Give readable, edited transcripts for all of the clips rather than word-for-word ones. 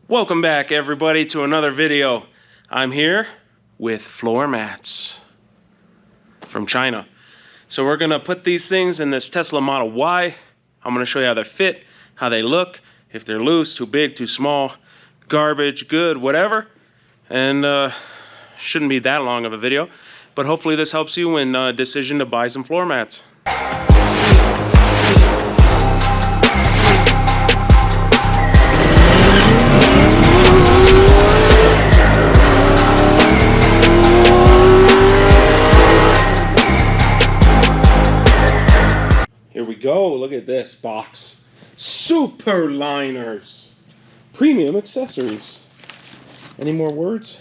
Welcome back everybody to another video. I'm here with floor mats from China. So we're gonna put these things in this Tesla Model Y. I'm gonna show you how they fit, how they look, if they're loose, too big, too small, garbage, good, whatever. And shouldn't be that long of a video, but hopefully this helps you in decision to buy some floor mats. Here we go, look at this box. Super liners. Premium accessories. Any more words?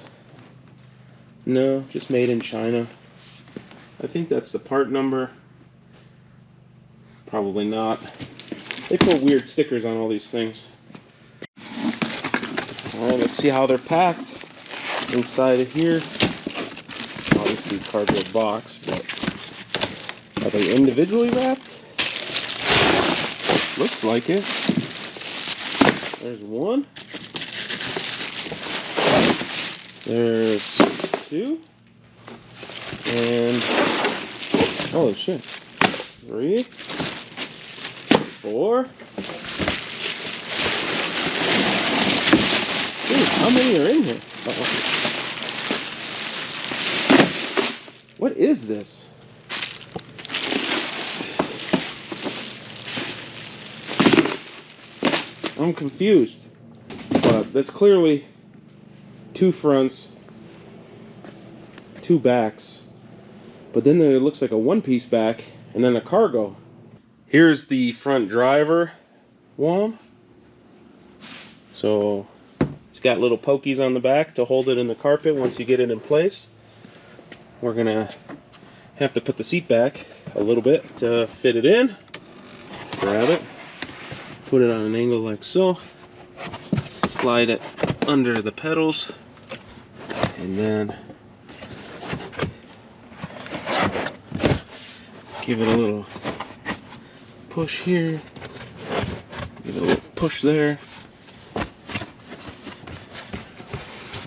No, just made in China. I think that's the part number. Probably not. They put weird stickers on all these things. Alright, let's see how they're packed. Inside of here. Obviously cardboard box, but are they individually wrapped? Looks like it. There's one. There's two. And holy shit. 3, 4. Dude, how many are in here? What is this? I'm confused, but there's clearly 2 fronts, 2 backs, but then there looks like a one-piece back and then a cargo. Here's the front driver one. So it's got little pokies on the back to hold it in the carpet once you get it in place. We're gonna have to put the seat back a little bit to fit it in. Grab it. Put it on an angle like so, slide it under the pedals, and then give it a little push here, give it a little push there.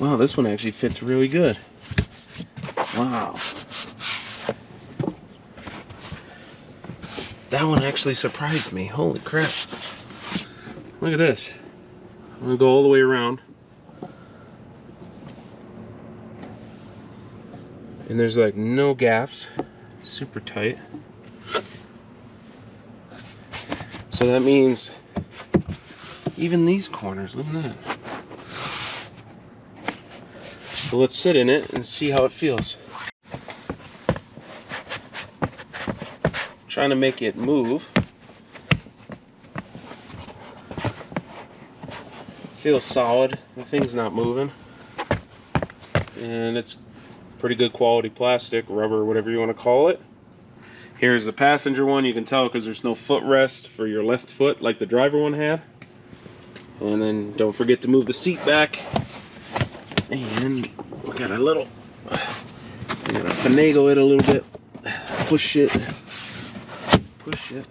Wow, this one actually fits really good. Wow. That one actually surprised me, holy crap. Look at this. I'm gonna go all the way around. And there's like no gaps. Super tight. So that means even these corners, look at that. So let's sit in it and see how it feels. Trying to make it move. Feels solid. The thing's not moving, and it's pretty good quality plastic, rubber, whatever you want to call it. Here's the passenger one. You can tell because there's no footrest for your left foot like the driver one had. And then don't forget to move the seat back. And we gotta finagle it a little bit. Push it. Push it.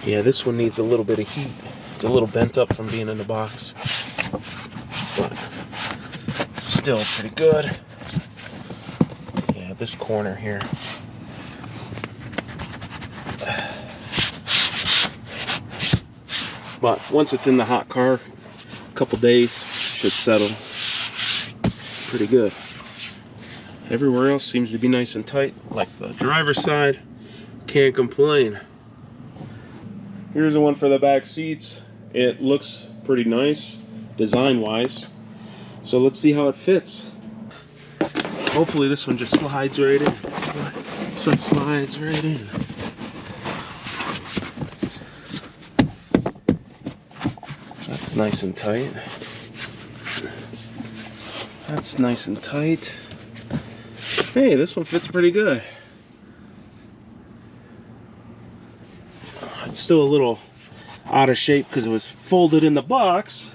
Yeah, this one needs a little bit of heat. It's a little bent up from being in the box, but still pretty good. Yeah, this corner here. But once it's in the hot car, a couple days, should settle pretty good. Everywhere else seems to be nice and tight, like the driver's side. Can't complain. Here's the one for the back seats. It looks pretty nice, design-wise. So let's see how it fits. Hopefully this one just slides right in. Slides right in. That's nice and tight. That's nice and tight. Hey, this one fits pretty good. It's still a little out of shape because it was folded in the box,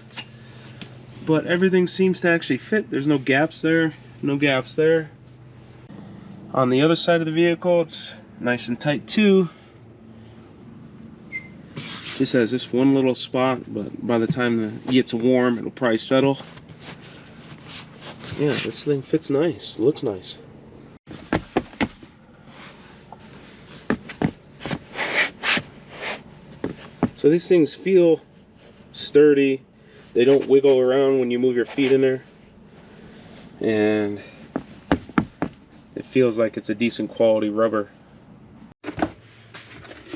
but everything seems to actually fit. There's no gaps there, no gaps there. On the other side of the vehicle, it's nice and tight too. This has this one little spot, but by the time it gets warm, it'll probably settle. Yeah, this thing fits nice. Looks nice. So these things feel sturdy. They don't wiggle around when you move your feet in there. And it feels like it's a decent quality rubber.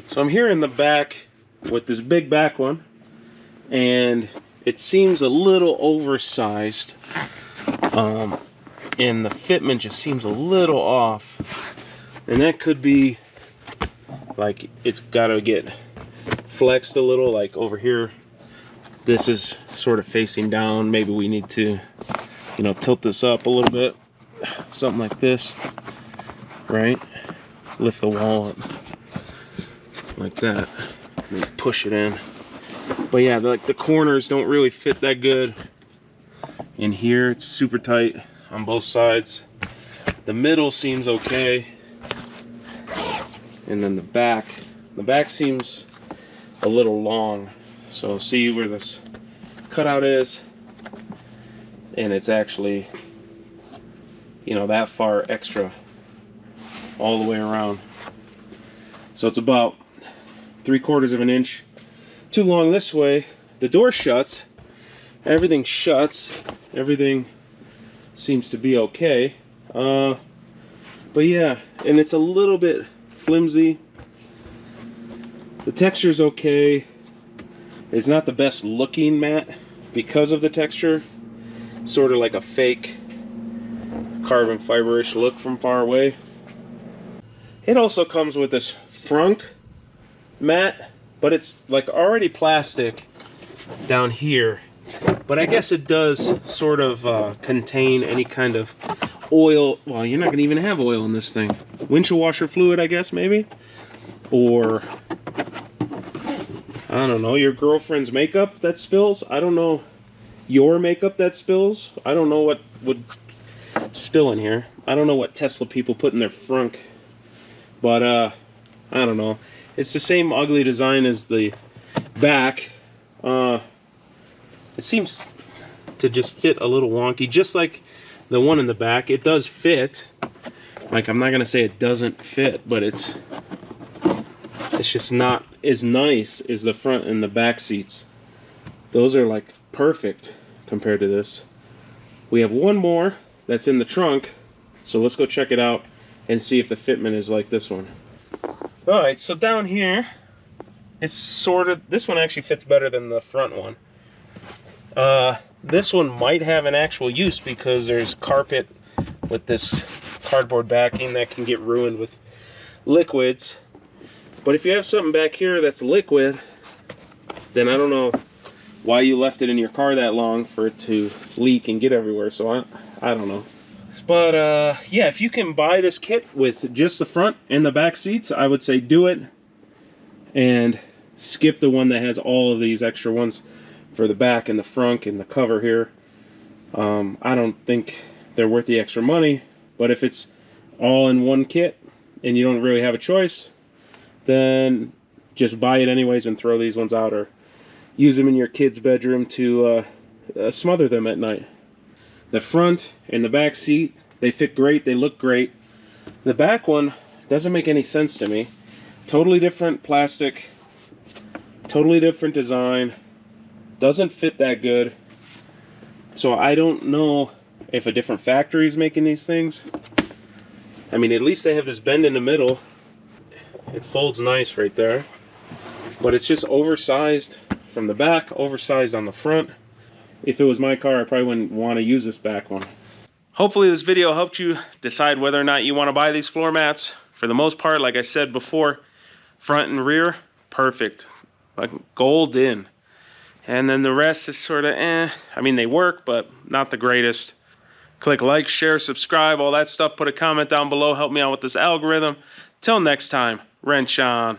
So I'm here in the back with this big back one, and it seems a little oversized. And the fitment just seems a little off. And that could be like it's got to get flexed a little, like over here. This is sort of facing down. Maybe we need to, you know, tilt this up a little bit. Something like this, right? Lift the wall up like that and push it in. But yeah, like the corners don't really fit that good. In here, it's super tight on both sides. The middle seems okay. And then the back seems a little long. So see where this cutout is? And it's actually, you know, that far extra all the way around. So it's about 3/4 of an inch too long this way. The door shuts. Everything shuts. Everything seems to be okay. But yeah, and it's a little bit flimsy. The texture's okay. It's not the best looking mat because of the texture. Sort of like a fake carbon fiber-ish look from far away. It also comes with this frunk mat, but it's like already plastic down here. But I guess it does sort of contain any kind of oil. Well, you're not going to even have oil in this thing. Windshield washer fluid, I guess, maybe? Or, I don't know, your girlfriend's makeup that spills? I don't know. Your makeup that spills? I don't know what would spill in here. I don't know what Tesla people put in their frunk. But, I don't know. It's the same ugly design as the back. It seems to just fit a little wonky, just like the one in the back. It does fit. Like, I'm not gonna say it doesn't fit, but it's just not as nice as the front and the back seats. Those are like perfect compared to this. We have one more that's in the trunk, so let's go check it out and see if the fitment is like this one. All right, so down here, it's sort of, this one actually fits better than the front one. This one might have an actual use because there's carpet with this cardboard backing that can get ruined with liquids. But if you have something back here that's liquid, then I don't know why you left it in your car that long for it to leak and get everywhere. So I don't know. But yeah, if you can buy this kit with just the front and the back seats, I would say do it. And skip the one that has all of these extra ones for the back and the front and the cover here. I don't think they're worth the extra money, but if it's all in one kit and you don't really have a choice, then just buy it anyways and throw these ones out, or use them in your kid's bedroom to smother them at night. The front and the back seat, they fit great, they look great. The back one doesn't make any sense to me. Totally different plastic, totally different design, doesn't fit that good. So I don't know if a different factory is making these things. I mean, at least they have this bend in the middle. It folds nice right there. But it's just oversized from the back, oversized on the front. If it was my car, I probably wouldn't want to use this back one. Hopefully this video helped you decide whether or not you want to buy these floor mats. For the most part, like I said before, front and rear, perfect. Like golden. And then the rest is sort of eh. I mean, they work, but not the greatest. Click like, share, subscribe, all that stuff. Put a comment down below. Help me out with this algorithm. Till next time, wrench on.